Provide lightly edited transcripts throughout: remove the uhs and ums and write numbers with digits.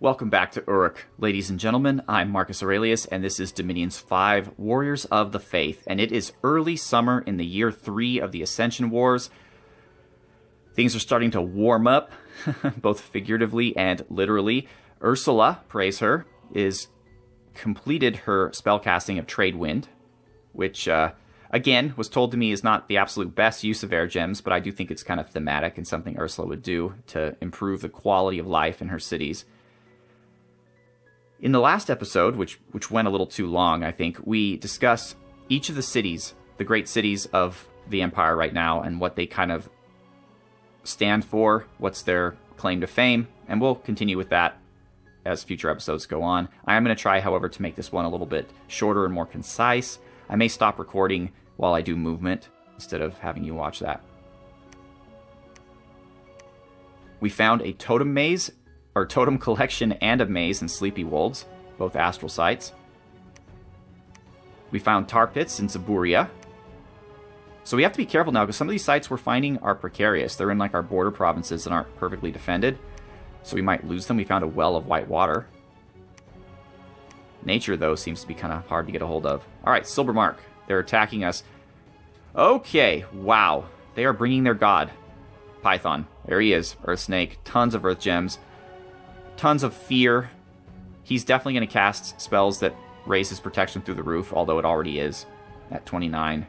Welcome back to Uruk, ladies and gentlemen. I'm Marcus Aurelius, and this is Dominion's 5 Warriors of the Faith. And it is early summer in the year 3 of the Ascension Wars. Things are starting to warm up, both figuratively and literally. Ursula, praise her, is completed her spellcasting of Trade Wind, which, again, was told to me is not the absolute best use of air gems, but I do think it's kind of thematic and something Ursula would do to improve the quality of life in her cities. In the last episode, which went a little too long, I think, we discussed each of the cities, the great cities of the Empire right now, and what they kind of stand for, what's their claim to fame, and we'll continue with that as future episodes go on. I am going to try, however, to make this one a little bit shorter and more concise. I may stop recording while I do movement, instead of having you watch that. We found a totem maze, or totem collection and a maze in Sleepy Wolds, both astral sites. We found tar pits in Zaburia. So we have to be careful now, because some of these sites we're finding are precarious. They're in like our border provinces and aren't perfectly defended, so we might lose them. We found a well of white water. Nature, though, seems to be kind of hard to get a hold of. Alright, Silbermark. They're attacking us. Okay, wow. They are bringing their god. Python. There he is. Earth Snake. Tons of Earth Gems. Tons of fear. He's definitely going to cast spells that raise his protection through the roof, although it already is at 29.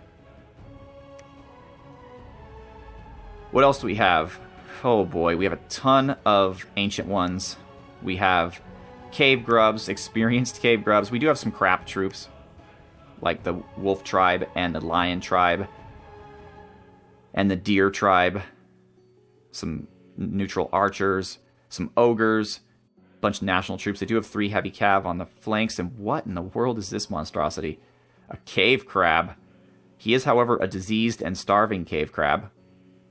What else do we have? Oh boy, we have a ton of Ancient Ones. We have Cave Grubs, experienced Cave Grubs. We do have some crap troops, like the Wolf Tribe and the Lion Tribe and the Deer Tribe. Some neutral archers, some ogres, a bunch of national troops. They do have 3 heavy cav on the flanks. And what in the world is this monstrosity? A cave crab. He is, however, a diseased and starving cave crab,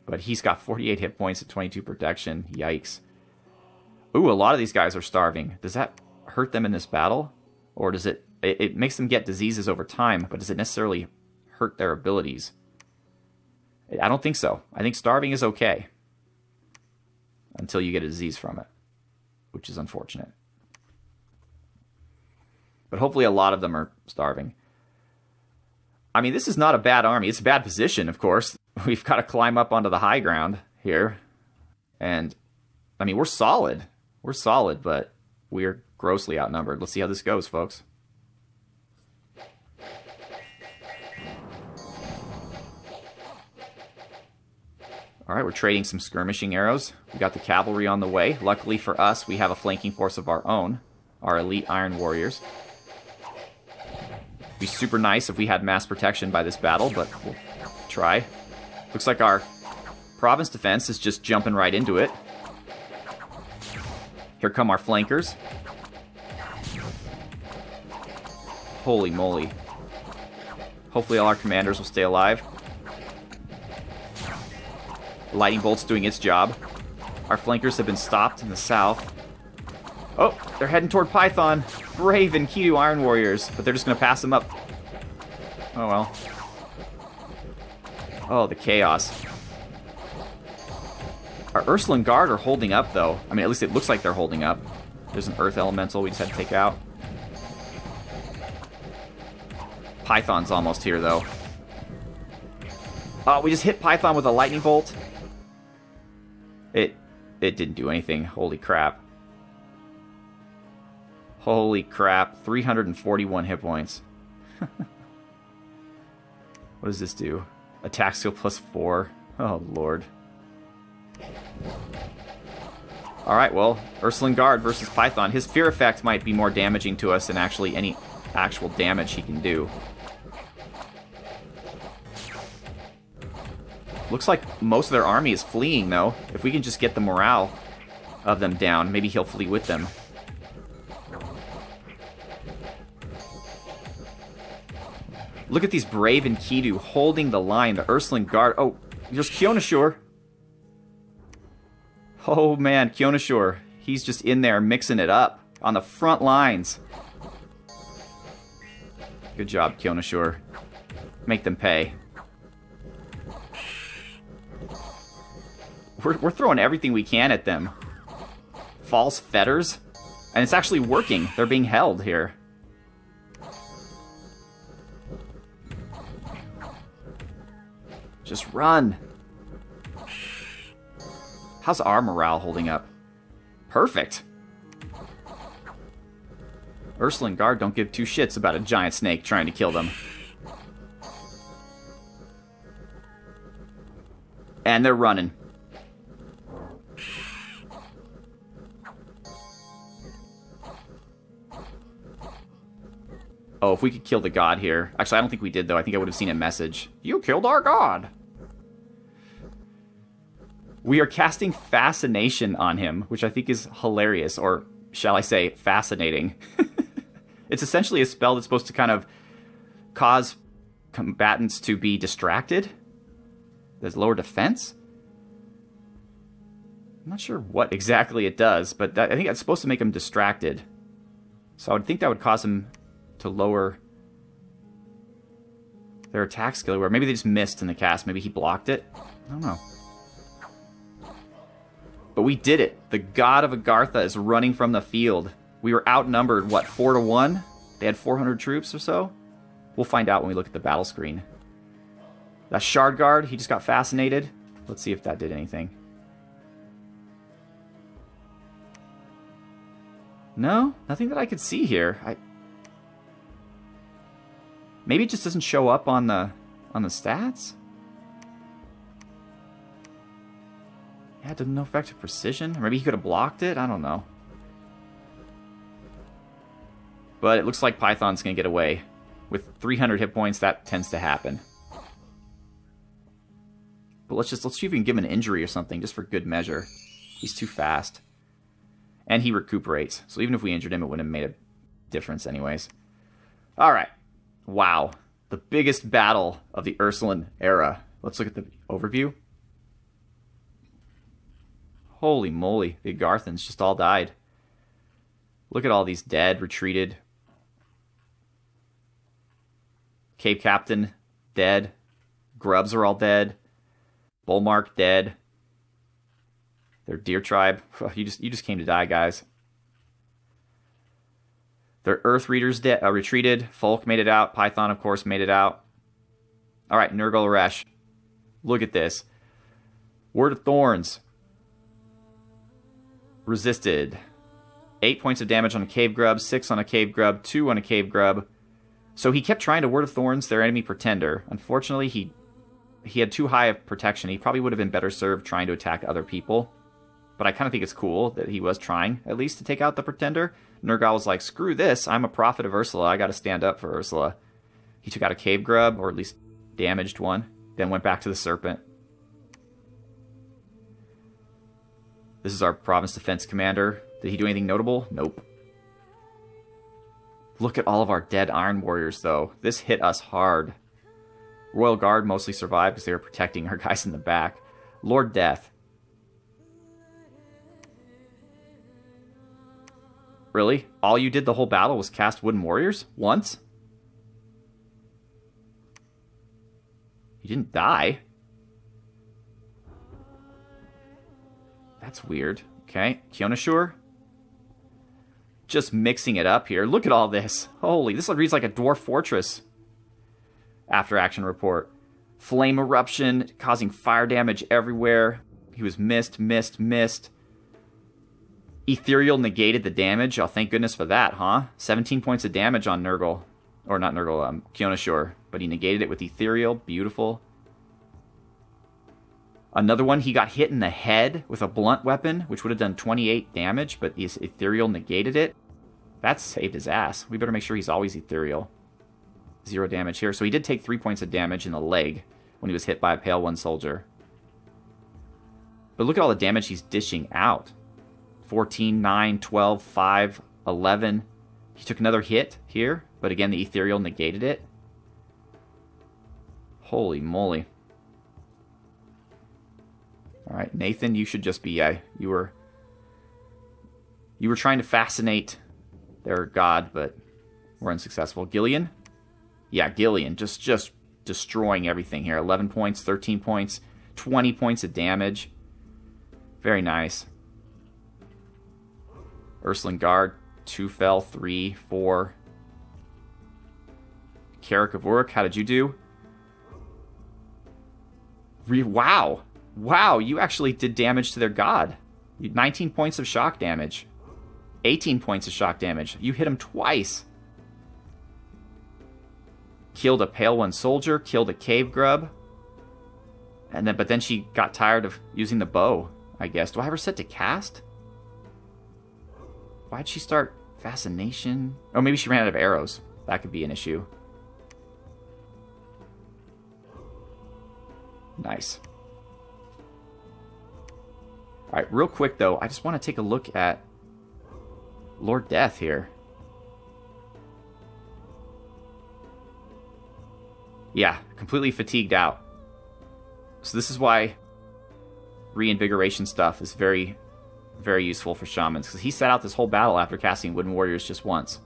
but he's got 48 hit points and 22 protection. Yikes. Ooh, a lot of these guys are starving. Does that hurt them in this battle? Or does it makes them get diseases over time, but does it necessarily hurt their abilities? I don't think so. I think starving is okay until you get a disease from it, which is unfortunate. But hopefully a lot of them are starving. I mean, this is not a bad army. It's a bad position, of course. We've got to climb up onto the high ground here. And, I mean, we're solid. We're solid, but we're grossly outnumbered. Let's see how this goes, folks. Alright, we're trading some skirmishing arrows. We got the cavalry on the way. Luckily for us, we have a flanking force of our own. Our elite Iron Warriors. It'd be super nice if we had mass protection by this battle, but we'll try. Looks like our province defense is just jumping right into it. Here come our flankers. Holy moly. Hopefully all our commanders will stay alive. The lightning bolt's doing its job. Our flankers have been stopped in the south. Oh, they're heading toward Python. Brave and Kidu Iron Warriors, but they're just going to pass them up. Oh well. Oh, the chaos. Our Ursuline Guard are holding up, though. I mean, at least it looks like they're holding up. There's an Earth Elemental we just had to take out. Python's almost here, though. Oh, we just hit Python with a lightning bolt. It didn't do anything. Holy crap. Holy crap. 341 hit points. What does this do? Attack skill +4. Oh, Lord. Alright, well, Ursuline Guard versus Python. His fear effect might be more damaging to us than actually any actual damage he can do. Looks like most of their army is fleeing, though. If we can just get the morale of them down, maybe he'll flee with them. Look at these Brave and Kidu holding the line. The Ursuline Guard. Oh, there's Kionashur. Oh, man, Kionashur. He's just in there mixing it up on the front lines. Good job, Kionashur. Make them pay. We're throwing everything we can at them. False fetters? And it's actually working. They're being held here. Just run. How's our morale holding up? Perfect. Ursula and Guard don't give two shits about a giant snake trying to kill them. And they're running. Oh, if we could kill the god here. Actually, I don't think we did, though. I think I would have seen a message. You killed our god. We are casting Fascination on him, which I think is hilarious, or shall I say, fascinating. It's essentially a spell that's supposed to kind of cause combatants to be distracted. There's lower defense. I'm not sure what exactly it does, but I think it's supposed to make them distracted. So I would think that would cause them to lower their attack skill. Or maybe they just missed in the cast. Maybe he blocked it. I don't know. But we did it. The god of Agartha is running from the field. We were outnumbered, what, 4-1? They had 400 troops or so? We'll find out when we look at the battle screen. That Shard Guard, he just got fascinated. Let's see if that did anything. No, nothing that I could see here. Maybe it just doesn't show up on the stats? Yeah, it doesn't affect the precision. Or maybe he could have blocked it. I don't know. But it looks like Python's going to get away. With 300 hit points, that tends to happen. But let's see if we can give him an injury or something, just for good measure. He's too fast. And he recuperates. So even if we injured him, it wouldn't have made a difference anyways. Alright. Wow. The biggest battle of the Ursuline era. Let's look at the overview. Holy moly, the Agarthans just all died. Look at all these dead, retreated. Cave Captain, dead. Grubs are all dead. Bullmark, dead. Their Deer Tribe, you just came to die, guys. Their Earth Readers retreated. Folk made it out. Python, of course, made it out. All right, Nurgle Resh. Look at this. Word of Thorns. Resisted. 8 points of damage on a Cave Grub, 6 on a Cave Grub, 2 on a Cave Grub. So he kept trying to Word of Thorns their enemy Pretender. Unfortunately, he had too high of protection. He probably would have been better served trying to attack other people. But I kind of think it's cool that he was trying, at least, to take out the Pretender. Nurgle was like, screw this, I'm a prophet of Ursula, I gotta stand up for Ursula. He took out a Cave Grub, or at least damaged one, then went back to the Serpent. This is our Province Defense Commander. Did he do anything notable? Nope. Look at all of our dead Iron Warriors, though. This hit us hard. Royal Guard mostly survived because they were protecting our guys in the back. Lord Death. Really? All you did the whole battle was cast Wooden Warriors? Once? You didn't die? That's weird. Okay, Kionashur. Just mixing it up here. Look at all this. Holy, this reads like a Dwarf Fortress. After action report. Flame eruption, causing fire damage everywhere. He was missed. Ethereal negated the damage. Oh, thank goodness for that, huh? 17 points of damage on Nurgle. Or not Nurgle, Kionashur. But he negated it with Ethereal. Beautiful. Another one, he got hit in the head with a blunt weapon, which would have done 28 damage, but his Ethereal negated it. That saved his ass. We better make sure he's always Ethereal. 0 damage here. So he did take 3 points of damage in the leg when he was hit by a Pale One soldier. But look at all the damage he's dishing out. 14, 9, 12, 5, 11. He took another hit here, but again, the Ethereal negated it. Holy moly. Alright, Nathan, you should just be, you were trying to fascinate their god, but were unsuccessful. Gillian? Yeah, Gillian, just destroying everything here. 11 points, 13 points, 20 points of damage. Very nice. Ursuline Guard, 2 fell, 3, 4. Carrick of Uruk, how did you do? Wow. Wow, you actually did damage to their god. 19 points of shock damage. 18 points of shock damage. You hit him twice. Killed a Pale One soldier, killed a cave grub. But then she got tired of using the bow, I guess. Do I have her set to cast? Why'd she start Fascination? Oh, maybe she ran out of arrows. That could be an issue. Nice. Alright, real quick though, I just want to take a look at Lord Death here. Yeah, completely fatigued out. So this is why reinvigoration stuff is very, very useful for shamans, because he sat out this whole battle after casting Wooden Warriors just once.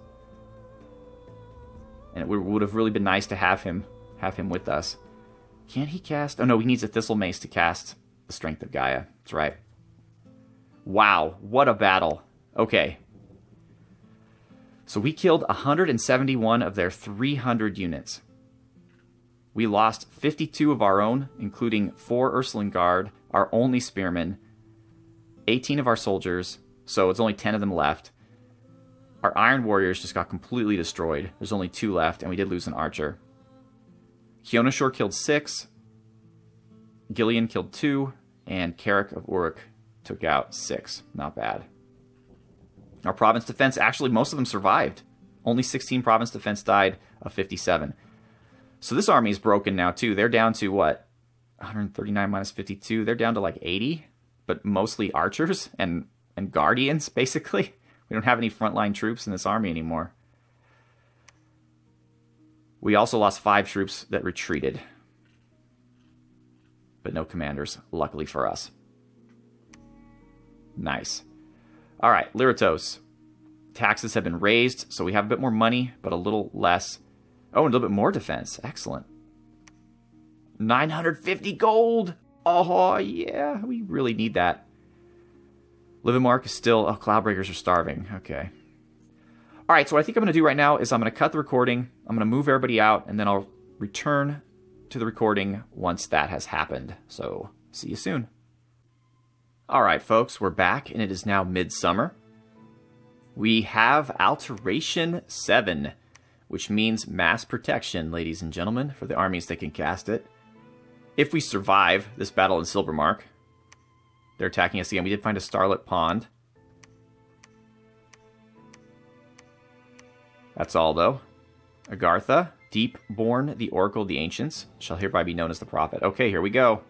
And it would have really been nice to have him with us. Can he cast? Oh no, he needs a Thistle Mace to cast the Strength of Gaia. That's right. Wow, what a battle. Okay. So we killed 171 of their 300 units. We lost 52 of our own, including 4 Ursuline Guard, our only spearmen, 18 of our soldiers, so it's only 10 of them left. Our Iron Warriors just got completely destroyed. There's only 2 left, and we did lose an archer. Kionashor killed 6, Gillian killed 2, and Carrick of Uruk took out 6. Not bad. Our province defense, actually most of them survived. Only 16 province defense died of 57. So this army is broken now too. They're down to what? 139 minus 52. They're down to like 80, but mostly archers and guardians, basically. We don't have any frontline troops in this army anymore. We also lost 5 troops that retreated, but no commanders, luckily for us. Nice. All right, Lyratos. Taxes have been raised, so we have a bit more money, but a little less. Oh, and a little bit more defense. Excellent. 950 gold. Oh, yeah, we really need that. Livermark is still... Oh, Cloudbreakers are starving. Okay. All right, so what I think I'm going to do right now is I'm going to cut the recording. I'm going to move everybody out, and then I'll return to the recording once that has happened. So, see you soon. All right, folks, we're back, and it is now midsummer. We have Alteration 7, which means mass protection, ladies and gentlemen, for the armies that can cast it. If we survive this battle in Silvermark, they're attacking us again. We did find a Starlit Pond. That's all, though. Agartha, Deep-born, the Oracle of the Ancients, shall hereby be known as the Prophet. Okay, here we go.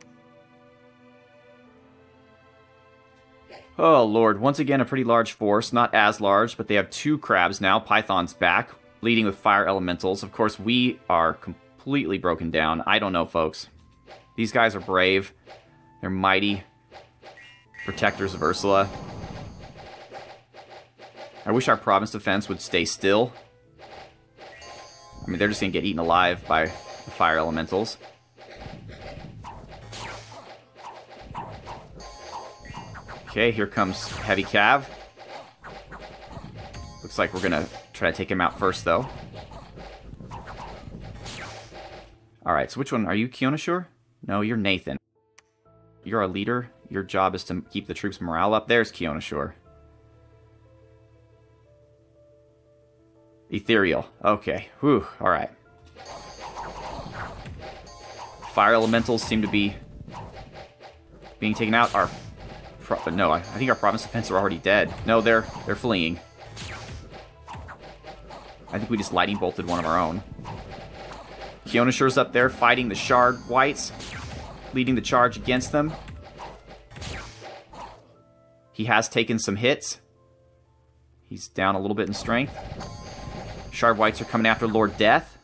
Oh, Lord. Once again, a pretty large force. Not as large, but they have 2 crabs now. Python's back, leading with fire elementals. Of course, we are completely broken down. I don't know, folks. These guys are brave. They're mighty protectors of Ursula. I wish our province defense would stay still. I mean, they're just going to get eaten alive by the fire elementals. Okay, here comes Heavy Cav. Looks like we're going to try to take him out first, though. Alright, so which one? Are you Kionashor? No, you're Nathan. You're our leader. Your job is to keep the troops' morale up. There's Kionashor. Ethereal. Okay. Whew. Alright. Fire elementals seem to be being taken out. No, I think our province defense are already dead. No, they're fleeing. I think we just lightning bolted one of our own. Kionashor's up there fighting the Shard Whites, leading the charge against them. He has taken some hits. He's down a little bit in strength. Shard Whites are coming after Lord Death.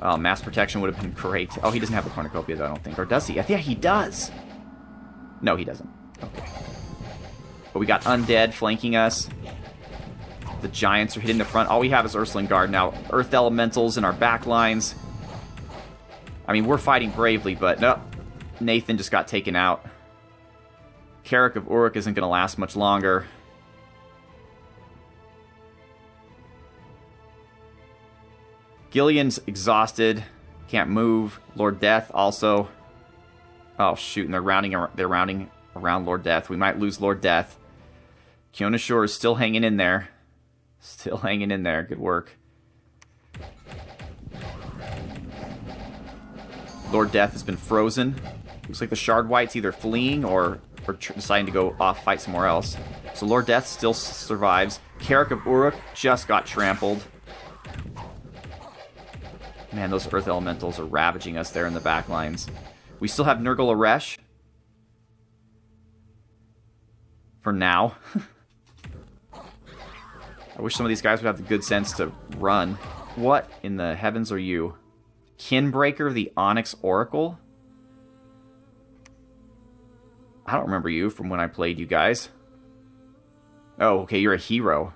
Oh, mass protection would have been great. Oh, he doesn't have the cornucopia, though, I don't think. Or does he? I think he does. No, he doesn't. Okay. But we got undead flanking us. The giants are hitting the front. All we have is Ursuline Guard now. Earth elementals in our back lines. I mean, we're fighting bravely, but no. Nathan just got taken out. Carrick of Uruk isn't going to last much longer. Gillian's exhausted. Can't move. Lord Death also. Oh, shoot. And they're rounding around Lord Death. We might lose Lord Death. Kionashur is still hanging in there. Still hanging in there. Good work. Lord Death has been frozen. Looks like the Shard White's either fleeing or deciding to go off fight somewhere else. So Lord Death still survives. Carrick of Uruk just got trampled. Man, those Earth Elementals are ravaging us there in the back lines. We still have Nurgle Aresh. For now. I wish some of these guys would have the good sense to run. What in the heavens are you? Kinbreaker, the Onyx Oracle? I don't remember you from when I played you guys. Oh, okay, you're a hero.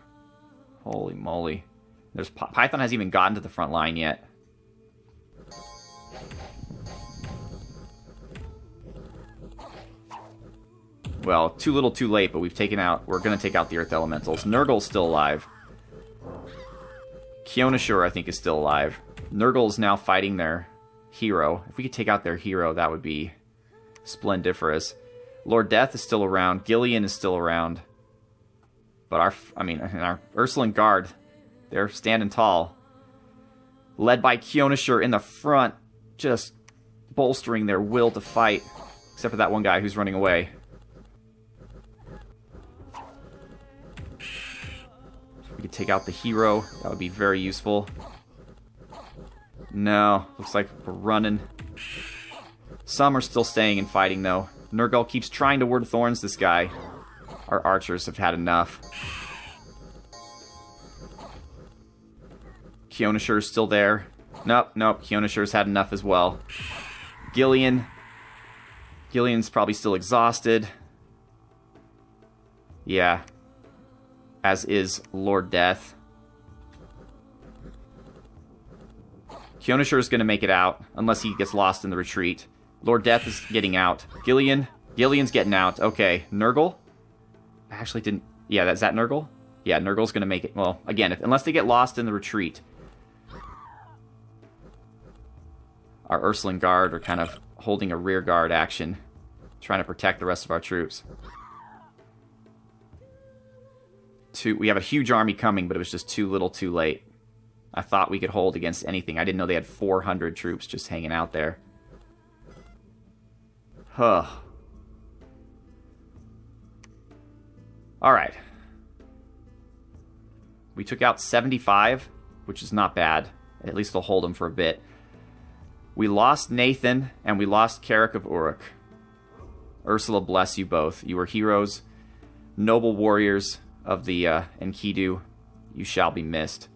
Holy moly. Python hasn't even gotten to the front line yet. Well, too little too late, but we're going to take out the Earth Elementals. Nurgle's still alive. Kionashur, I think, is still alive. Nurgle is now fighting their hero. If we could take out their hero, that would be splendiferous. Lord Death is still around. Gillian is still around. But our Ursuline Guard, they're standing tall. Led by Kionashur in the front, just bolstering their will to fight. Except for that one guy who's running away. If we could take out the hero, that would be very useful. No, looks like we're running. Some are still staying and fighting, though. Nurgle keeps trying to word thorns this guy. Our archers have had enough. Kionashur's still there. Nope. Kionashur's had enough as well. Gillian's probably still exhausted. Yeah. As is Lord Death. Kionashur is going to make it out, unless he gets lost in the retreat. Lord Death is getting out. Gillian's getting out. Okay, Nurgle? I actually didn't... Yeah, is that Nurgle? Yeah, Nurgle's going to make it... Well, again, unless they get lost in the retreat. Our Ursuline Guard are kind of holding a rear guard action, trying to protect the rest of our troops. We have a huge army coming, but it was just too little too late. I thought we could hold against anything. I didn't know they had 400 troops just hanging out there. Huh. Alright. We took out 75, which is not bad. At least they'll hold them for a bit. We lost Nathan, and we lost Carrick of Uruk. Ursula bless you both. You were heroes, noble warriors of the Enkidu. You shall be missed.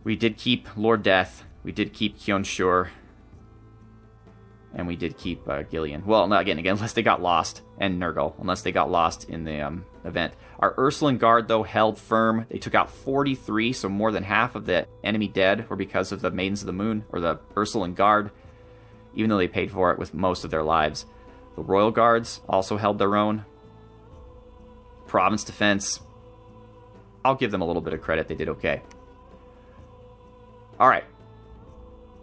We did keep Lord Death. We did keep Kionashur. And we did keep Gillian. Well, no, again, unless they got lost. And Nurgle, unless they got lost in the event. Our Ursuline Guard, though, held firm. They took out 43, so more than half of the enemy dead were because of the Maidens of the Moon, or the Ursuline Guard, even though they paid for it with most of their lives. The Royal Guards also held their own. Province Defense, I'll give them a little bit of credit. They did okay. Alright.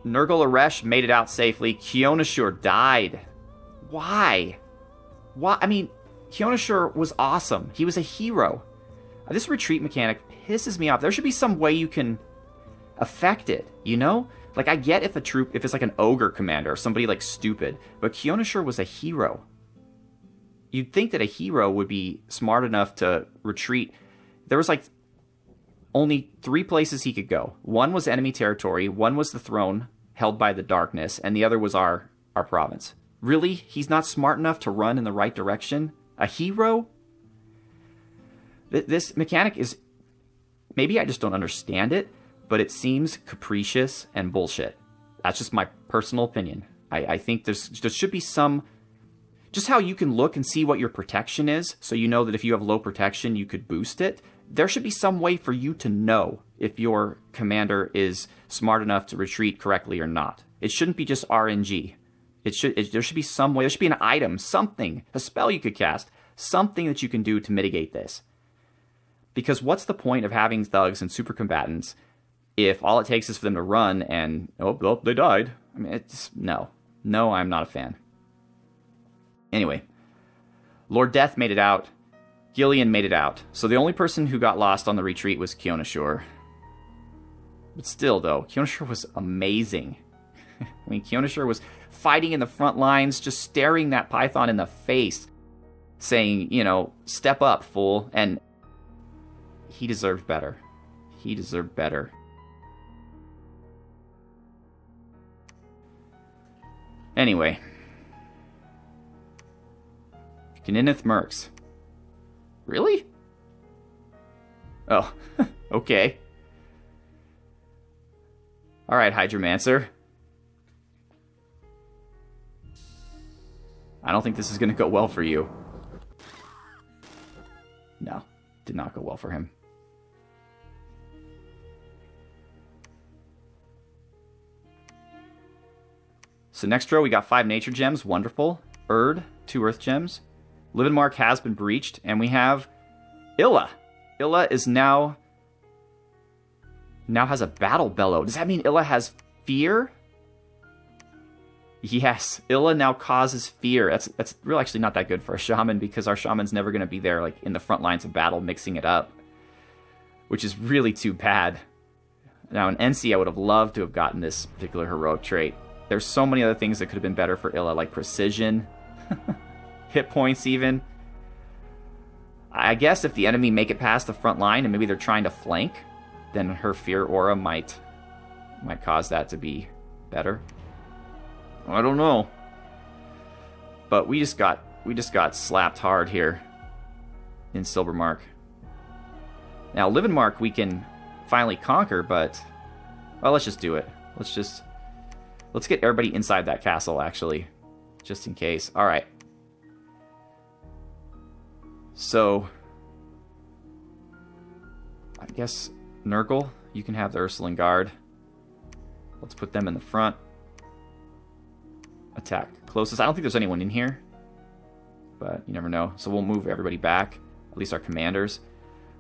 Nurgle Aresh made it out safely. Kionashur died. Why? Why? I mean, Kionashur was awesome. He was a hero. This retreat mechanic pisses me off. There should be some way you can affect it, you know? Like, I get if it's like an ogre commander or somebody like stupid, but Kionashur was a hero. You'd think that a hero would be smart enough to retreat. There was like only 3 places he could go. One was enemy territory, one was the throne held by the darkness, and the other was our province. Really? He's not smart enough to run in the right direction? A hero? This mechanic is... Maybe I just don't understand it, but it seems capricious and bullshit. That's just my personal opinion. I think there should be some... Just how you can look and see what your protection is, so you know that if you have low protection, you could boost it. There should be some way for you to know if your commander is smart enough to retreat correctly or not. It shouldn't be just RNG. There should be some way. There should be an item, something, a spell you could cast, something that you can do to mitigate this. Because what's the point of having thugs and super combatants if all it takes is for them to run and, oh, they died? I mean, it's, no. No, I'm not a fan. Anyway, Lord Death made it out. Gillian made it out. So the only person who got lost on the retreat was Kionashur. But still, though, Kionashur was amazing. I mean, Kionashur was fighting in the front lines, just staring that Python in the face, saying, you know, step up, fool. And he deserved better. He deserved better. Anyway. Kninith Mercs. Really? Oh, okay. Alright, Hydromancer. I don't think this is going to go well for you. No, did not go well for him. So next row, we got 5 nature gems. Wonderful. Erd, 2 earth gems. Livenmark has been breached, and we have Illa. Illa is now has a battle bellow. Does that mean Illa has fear? Yes, Illa now causes fear. That's really actually not that good for a shaman, because our shaman's never going to be there like in the front lines of battle mixing it up, which is really too bad. Now in NC, I would have loved to have gotten this particular heroic trait. There's so many other things that could have been better for Illa, like precision, hit points even. I guess if the enemy make it past the front line and maybe they're trying to flank, then her fear aura might cause that to be better. I don't know. But we just got slapped hard here in Silvermark. Now Livenmark we can finally conquer, but well, let's just do it. Let's get everybody inside that castle actually, just in case. All right. So I guess Nurgle, you can have the Ursuline Guard. Let's put them in the front. Attack closest. I don't think there's anyone in here, but you never know. So we'll move everybody back, at least our commanders.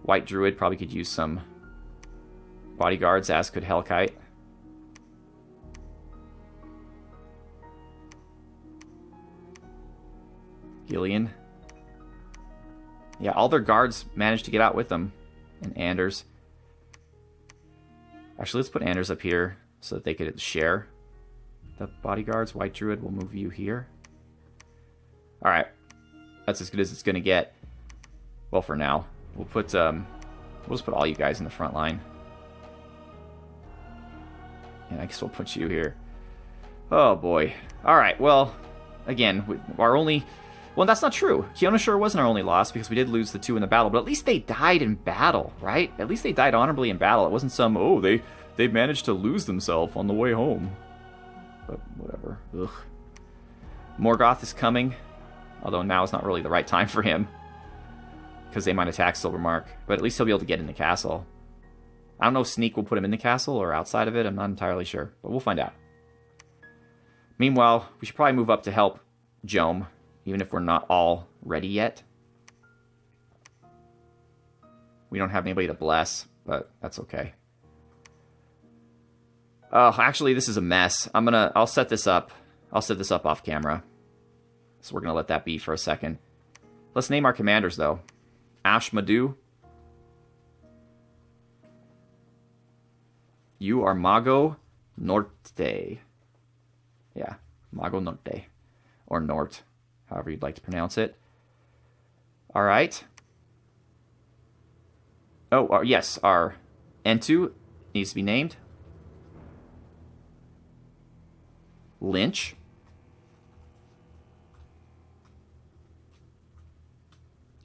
White Druid probably could use some bodyguards, as could Hellkite. Gillian. Yeah, all their guards managed to get out with them. And Anders. Actually, let's put Anders up here so that they could share the bodyguards. White Druid, we'll move you here. Alright. That's as good as it's going to get. Well, for now. We'll just put all you guys in the front line. And I guess we'll put you here. Oh, boy. Alright, well, again, our only... Well, that's not true. Kionashur wasn't our only loss because we did lose the 2 in the battle, but at least they died in battle, right? At least they died honorably in battle. It wasn't some, oh, they managed to lose themselves on the way home. But whatever. Ugh. Morgoth is coming, although now is not really the right time for him because they might attack Silvermark, but at least he'll be able to get in the castle. I don't know if Sneak will put him in the castle or outside of it. I'm not entirely sure, but we'll find out. Meanwhile, we should probably move up to help Jome, even if we're not all ready yet. We don't have anybody to bless, but that's okay. Actually, this is a mess. I'll set this up. I'll set this up off camera. So we're gonna let that be for a second. Let's name our commanders, though. Ashmadu. You are Mago Norte. Yeah, Mago Norte. Or Nort. However you'd like to pronounce it. All right. Oh, yes, our Entu needs to be named. Lynch.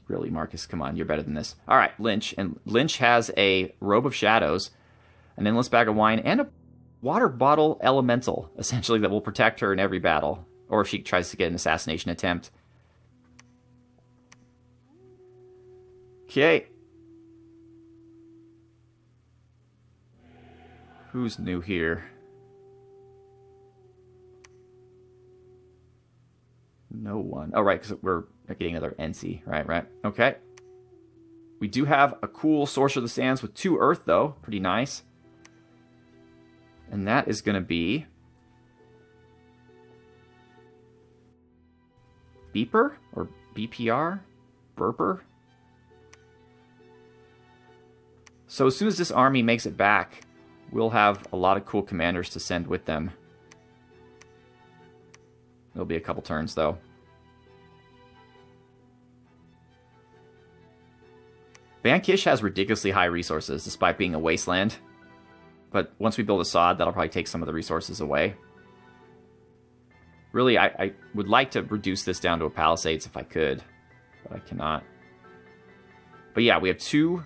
Really, Marcus, come on, you're better than this. All right, Lynch. And Lynch has a Robe of Shadows, an Endless Bag of Wine, and a water bottle elemental, essentially, that will protect her in every battle. Or if she tries to get an assassination attempt. Okay. Who's new here? 1. Oh, right, because we're getting another NC. Right. Okay. We do have a cool Sorcerer of the Sands with 2 Earth, though. Pretty nice. And that is going to be... Beeper? Or BPR? Burper? So as soon as this army makes it back, we'll have a lot of cool commanders to send with them. It'll be a couple turns, though. Ban Kish has ridiculously high resources, despite being a wasteland. But once we build a sod, that'll probably take some of the resources away. Really, I would like to reduce this down to a Palisades if I could, but I cannot. But yeah, we have 2...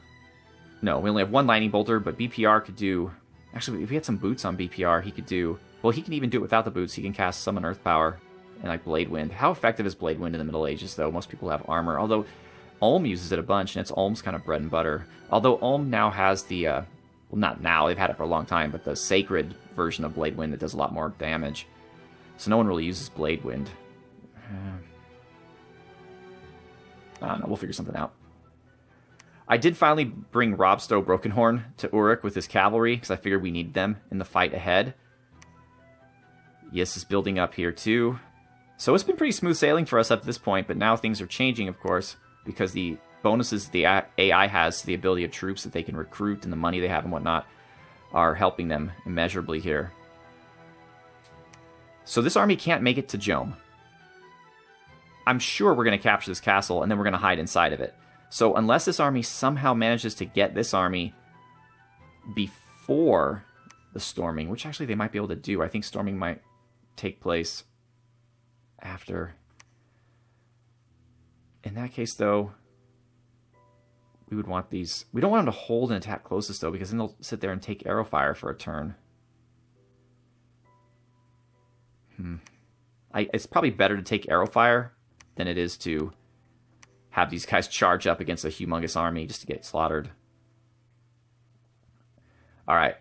No, we only have 1 Lightning Bolter, but BPR could do... Actually, if we had some boots on BPR, he could do... Well, he can even do it without the boots. He can cast Summon Earth Power and like Blade Wind. How effective is Blade Wind in the Middle Ages, though? Most people have armor, although Ulm uses it a bunch, and it's Ulm's kind of bread and butter. Although Ulm now has the... well, not now, they've had it for a long time, but the Sacred version of Blade Wind that does a lot more damage. So no one really uses Blade Wind. I don't know, we'll figure something out. I did finally bring Robstow Brokenhorn to Uruk with his cavalry, because I figured we needed them in the fight ahead. Yes, is building up here too. So it's been pretty smooth sailing for us up to this point, but now things are changing, of course, because the bonuses the AI has to the ability of troops that they can recruit and the money they have and whatnot are helping them immeasurably here. So this army can't make it to Jome. I'm sure we're going to capture this castle, and then we're going to hide inside of it. So unless this army somehow manages to get this army before the storming, which actually they might be able to do. I think storming might take place after. In that case, though, we would want these... We don't want them to hold and attack closest, though, because then they'll sit there and take arrow fire for a turn. It's probably better to take arrow fire than it is to have these guys charge up against a humongous army just to get slaughtered. Alright.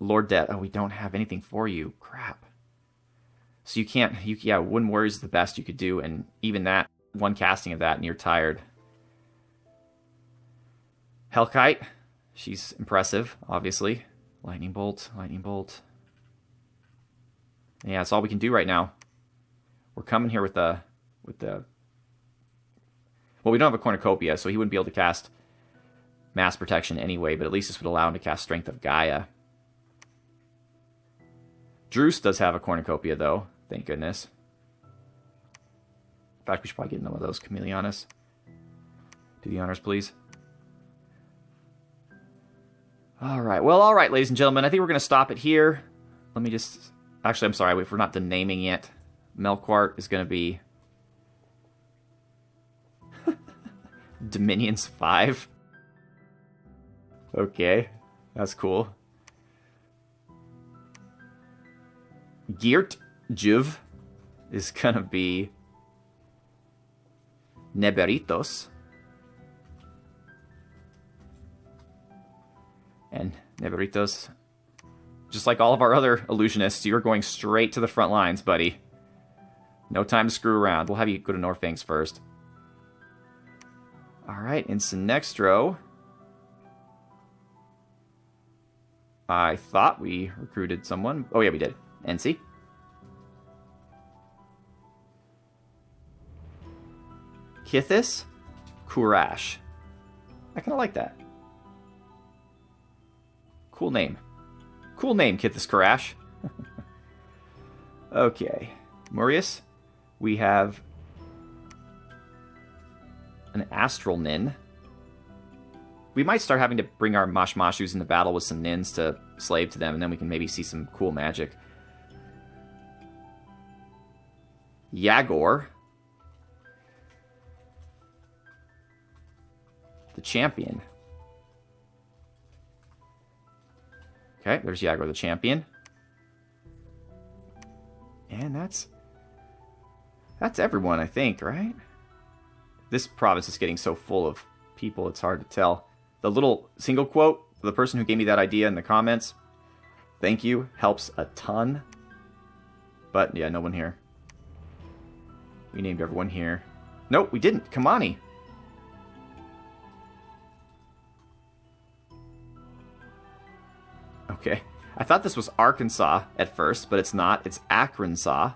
Lord Death. Oh, we don't have anything for you. Crap. So you can't... yeah, Wooden Warriors is the best you could do, and even that, one casting of that, and you're tired. Hellkite. She's impressive, obviously. Lightning Bolt. Lightning Bolt. Yeah, that's all we can do right now. We're coming here with the... Well, we don't have a cornucopia, so he wouldn't be able to cast Mass Protection anyway, but at least this would allow him to cast Strength of Gaia. Druce does have a cornucopia, though. Thank goodness. In fact, we should probably get one of those. Chameleonis. Do the honors, please. Alright, well, alright, ladies and gentlemen. I think we're going to stop it here. Let me just... Actually, I'm sorry, if we're not done naming yet. Melquart is going to be... Dominions 5. Okay, that's cool. Geert Juv is gonna be Neberitos. And Neberitos, just like all of our other illusionists, you're going straight to the front lines, buddy. No time to screw around. We'll have you go to Northangs first. Alright, in Sinextro, I thought we recruited someone. Oh yeah, we did. NC. Kithis Kurash. I kind of like that. Cool name. Cool name, Kithis Kurash. Okay. Murius. We have an Astral Nin. We might start having to bring our Mashmashus into battle with some Nins to slave to them, and then we can maybe see some cool magic. Yagor. The champion. Okay, there's Yagor the champion. And that's everyone, I think, right? This province is getting so full of people, it's hard to tell. The little single quote, the person who gave me that idea in the comments, thank you, helps a ton. But, yeah, no one here. We named everyone here. Nope, we didn't. Kamani. Okay. I thought this was Arkansas at first, but it's not. It's Akronsaw.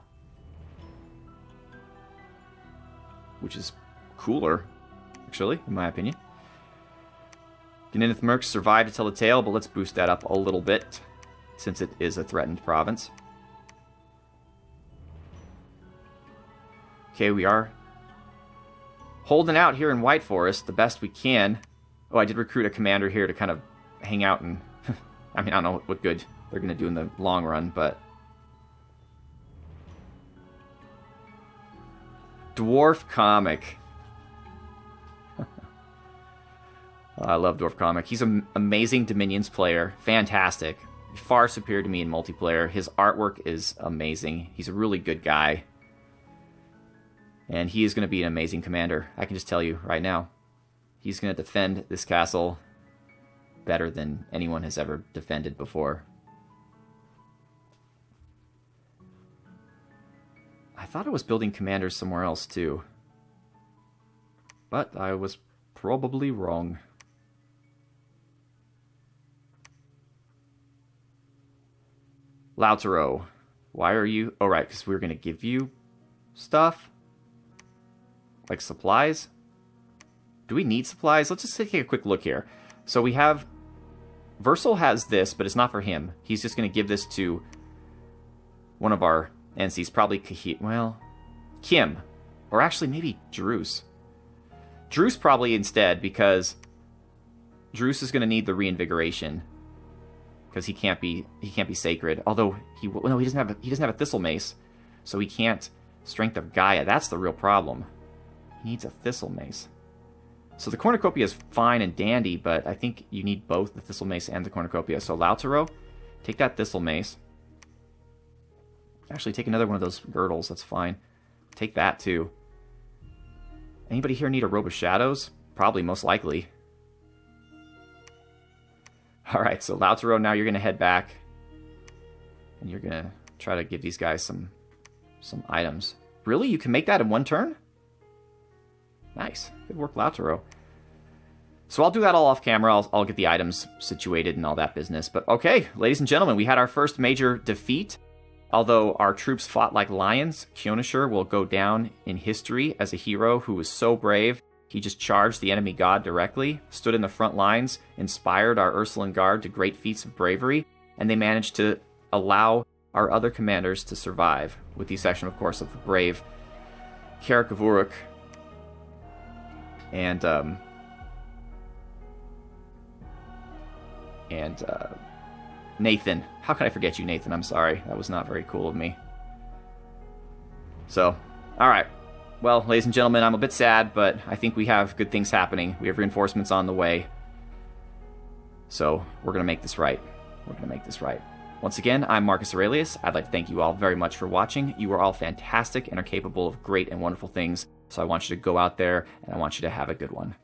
Which is cooler, actually, in my opinion. Ganyneth Mercs survived to tell the tale, but let's boost that up a little bit, since it is a threatened province. Okay, we are holding out here in White Forest the best we can. Oh, I did recruit a commander here to kind of hang out and... I mean, I don't know what good they're going to do in the long run, but... Dwarf Comic. I love Dwarf Comic. He's an amazing Dominions player. Fantastic. Far superior to me in multiplayer. His artwork is amazing. He's a really good guy. And he is going to be an amazing commander. I can just tell you right now. He's going to defend this castle better than anyone has ever defended before. I thought I was building commanders somewhere else too. But I was probably wrong. Lautaro, why are you... Oh, right, because we were going to give you stuff? Like supplies? Do we need supplies? Let's just take a quick look here. So we have... Versal has this, but it's not for him. He's just going to give this to one of our NCs. Probably well, Kim. Or actually, maybe Druce. Druce probably instead, because Druce is going to need the reinvigoration. Because he can't be sacred. Although he doesn't have a thistle mace, so he can't strength of Gaia. That's the real problem. He needs a thistle mace. So the cornucopia is fine and dandy, but I think you need both the thistle mace and the cornucopia. So Lautaro, take that thistle mace. Actually, take another one of those girdles. That's fine. Take that too. Anybody here need a robe of shadows? Probably, most likely. Alright, so Lautaro, now you're going to head back. And you're going to try to give these guys some items. Really? You can make that in one turn? Nice. Good work, Lautaro. So I'll do that all off camera. I'll get the items situated and all that business. But okay, ladies and gentlemen, we had our first major defeat. Although our troops fought like lions, Kionashur will go down in history as a hero who was so brave. He just charged the enemy god directly, stood in the front lines, inspired our Ursuline Guard to great feats of bravery, and they managed to allow our other commanders to survive, with the exception, of course, of the brave Carrick of Uruk and Nathan. How can I forget you, Nathan? I'm sorry. That was not very cool of me. So, alright. Well, ladies and gentlemen, I'm a bit sad, but I think we have good things happening. We have reinforcements on the way. So, we're going to make this right. We're going to make this right. Once again, I'm Marcus Aurelius. I'd like to thank you all very much for watching. You are all fantastic and are capable of great and wonderful things. So I want you to go out there, and I want you to have a good one.